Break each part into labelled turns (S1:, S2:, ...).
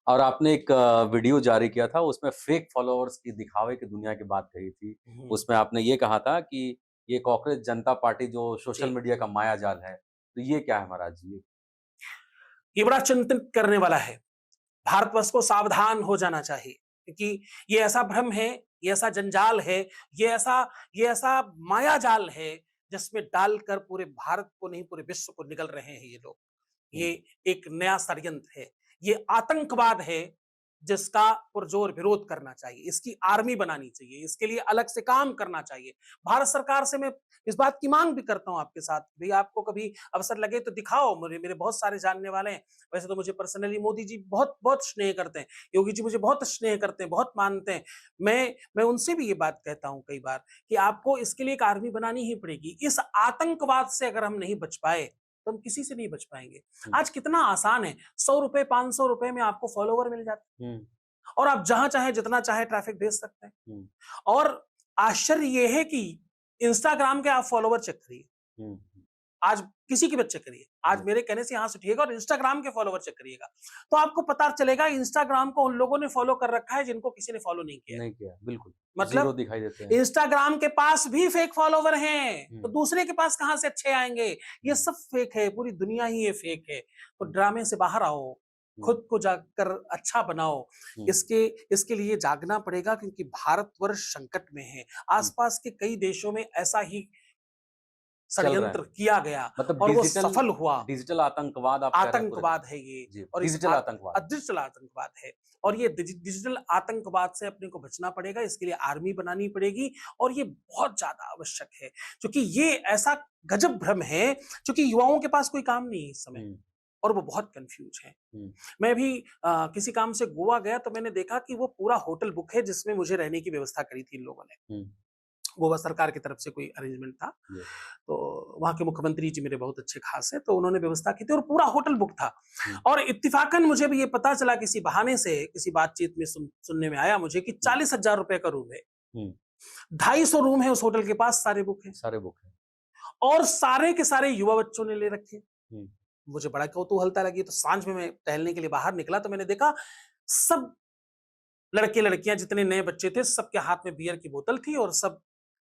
S1: और आपने एक वीडियो जारी किया था, उसमें फेक फॉलोअर्स की दिखावे की दुनिया की बात कही थी।
S2: हुँ,
S1: उसमें आपने ये कहा था कि ये कॉकरोच जनता पार्टी जो सोशल
S2: जी।
S1: मीडिया का मायाजाल है, तो ये क्या है महाराज जी?
S2: ये बड़ा चिंतित करने वाला है। भारतवर्ष को सावधान हो जाना चाहिए क्योंकि ये ऐसा भ्रम है, ये ऐसा जंजाल है, ये ऐसा मायाजाल है जिसमें डालकर पूरे भारत को नहीं पूरे विश्व को निगल रहे हैं ये लोग।
S1: हुँ,
S2: ये एक नया षड्यंत्र है। ये आतंकवाद है जिसका पुरजोर विरोध करना चाहिए। इसकी आर्मी बनानी चाहिए। इसके लिए अलग से काम करना चाहिए। भारत सरकार से मैं इस बात की मांग भी करता हूँ आपके साथ, भई आपको कभी अवसर लगे तो दिखाओ। मेरे मेरे बहुत सारे जानने वाले हैं। वैसे तो मुझे पर्सनली मोदी जी बहुत स्नेह करते हैं। योगी जी मुझे बहुत स्नेह करते हैं, बहुत मानते हैं। मैं उनसे भी ये बात कहता हूँ कई बार कि आपको इसके लिए एक आर्मी बनानी ही पड़ेगी। इस आतंकवाद से अगर हम नहीं बच पाए, तो हम किसी से नहीं बच पाएँगे।
S1: हुँ,
S2: आज कितना आसान है, ₹100 ₹500 में आपको फॉलोवर मिल जाते हैं
S1: हुँ,
S2: और आप जहाँ चाहें, जितना चाहें ट्रैफ़िक भेज सकते हैं।
S1: हुँ,
S2: और आश्चर्य ये है कि इंस्टाग्राम के आप फॉलोवर चेक करिए।
S1: हुँ,
S2: आज किसी की मत चेक करिए। आज
S1: जी।
S2: मेरे कहने से यहाँ से उठिएगा और इंस्टाग्राम के फॉलोवर चेक करिएगा। तो आपको पता चलेगा इंस्टाग्राम को उन लोगों ने फॉलो कर रखा है जिनको किसी ने फॉलो नहीं किया है।
S1: नहीं किया, बिल्कुल। ज़ीरो
S2: मतलब
S1: दिखाई देते हैं।
S2: इंस्टाग्राम के पास भी फेक फॉलोवर हैं, तो
S1: हुँ,
S2: दूसरे के पास कहाँ से अच्छे आएँगे? ये
S1: हुँ,
S2: सब फेक है, पूरी दुनिया ही ये फेक है। तो
S1: हुँ,
S2: ड्रामे से बाहर आओ,
S1: हुँ,
S2: खुद को जाकर अच्छा बनाओ।
S1: हुँ,
S2: इसके इसके लिए जागना पड़ेगा क्योंकि भारतवर्ष संकट में है।
S1: हुँ,
S2: आस-पास के कई देशों में ऐसा ही
S1: चल रहा है।
S2: षड्यंत्र किया गया
S1: मतलब
S2: और वो
S1: डिजिटल
S2: सफल हुआ।
S1: डिजिटल आतंकवाद आप कह रहे हैं पूरे
S2: आतंकवाद
S1: भारत
S2: है ये
S1: जी,
S2: और इस
S1: डिजिटल आतंकवाद।
S2: डिजिटल आतंकवाद है और
S1: हुँ,
S2: ये डिजिटल आतंकवाद से अपने को बचना पड़ेगा। इसके लिए आर्मी बनानी पड़ेगी और ये बहुत ज्यादा आवश्यक है क्योंकि ये ऐसा गजब भ्रम है क्योंकि युवाओं के पास कोई काम नहीं है इस समय
S1: हुँ,
S2: और वो बहुत कंफ्यूज है।
S1: हुँ,
S2: मैं भी किसी काम से गोवा गया तो मैंने देखा कि वो पूरा होटल बुक है जिसमें मुझे रहने की व्यवस्था करी थी इन लोगों ने।
S1: हुँ,
S2: गोवा सरकार की तरफ से कोई अरेंजमेंट था।
S1: जी,
S2: तो वहाँ के मुख्यमंत्री जी मेरे बहुत अच्छे खास हैं, तो उन्होंने व्यवस्था की थी और पूरा होटल बुक था।
S1: हुँ,
S2: और इत्तेफ़ाकन मुझे भी ये पता चला किसी बहाने से, किसी बातचीत में सुनने में आया मुझे कि
S1: हुँ,
S2: ₹40,000 का रूम है।
S1: हुँ,
S2: 250 रूम है उस होटल के पास, सारे बुक हैं
S1: सारे बुक हैं।
S2: और सारे के सारे युवा बच्चों ने ले रखे हैं।
S1: हुँ,
S2: मुझे बड़ा कौतूहलता लगी, तो सांझ में मैं टहलने के लिए बाहर निकला तो मैंने देखा सब लड़के-लड़कियाँ जितने नए बच्चे थे, सबके हाथ में बियर की बोतल थी और सब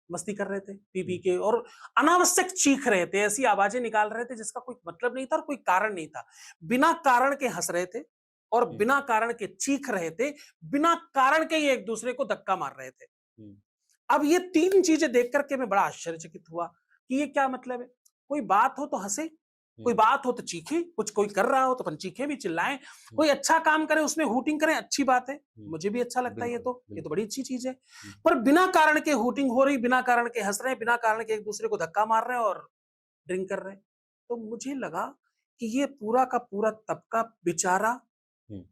S2: मस्ती कर रहे थे, पी-पी
S1: हुँ,
S2: के और अनावश्यक चीख रहे थे, ऐसी आवाज़ें निकाल रहे थे जिसका कोई मतलब नहीं था और कोई कारण नहीं था। बिना कारण के हँस रहे थे और
S1: हुँ,
S2: बिना कारण के चीख रहे थे, बिना कारण के ही एक-दूसरे को धक्का मार रहे थे।
S1: हुँ,
S2: अब ये 3 चीज़ें देख कर के मैं बड़ा आश्चर्यचकित हुआ कि ये क्या मतलब है? कोई बात हो तो हँसे, कोई
S1: हुँ,
S2: बात हो तो चीखें, कुछ कोई कर रहा हो तो अपन चीखें भी, चिल्लाएँ,
S1: हुँ,
S2: कोई अच्छा काम करे उसमें हूटिंग करें, अच्छी बात है।
S1: हुँ,
S2: मुझे भी अच्छा लगता है
S1: बिल्कुल,
S2: ये तो
S1: बिल्कुल।
S2: बड़ी अच्छी चीज़ है।
S1: हुँ,
S2: पर बिना कारण के हूटिंग हो रही, बिना कारण के हँस रहे हैं, बिना कारण के एक-दूसरे को धक्का मार रहे हैं और ड्रिंक कर रहे हैं। तो मुझे लगा कि ये पूरा का पूरा तबका बेचारा
S1: हुँ,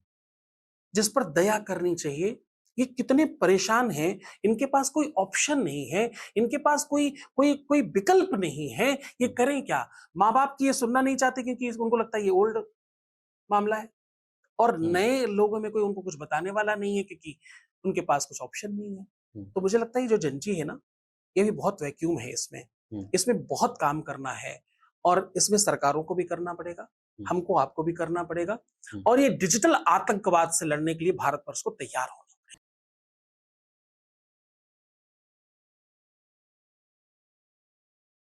S2: जिस पर दया करनी चाहिए, ये कितने परेशान हैं, इनके पास कोई ऑप्शन नहीं है, इनके पास कोई विकल्प नहीं है, ये
S1: हुँ,
S2: करें क्या? माँ-बाप की ये सुनना नहीं चाहते क्योंकि उनको लगता है ये ओल्ड मामला है और
S1: हुँ,
S2: नए लोगों में कोई उनको कुछ बताने वाला नहीं है क्योंकि उनके पास कुछ ऑप्शन नहीं है।
S1: हुँ,
S2: तो मुझे लगता है ये जो जनजी है ना, ये भी बहुत वैक्यूम है इसमें।
S1: हुँ,
S2: इसमें बहुत काम करना है और इसमें सरकारों को भी करना पड़ेगा,
S1: हुँ,
S2: हमको आपको भी करना पड़ेगा
S1: हुँ।
S2: और ये डिजिटल आतंकवाद से लड़ने के लिए भारतवर्ष को तैयार होना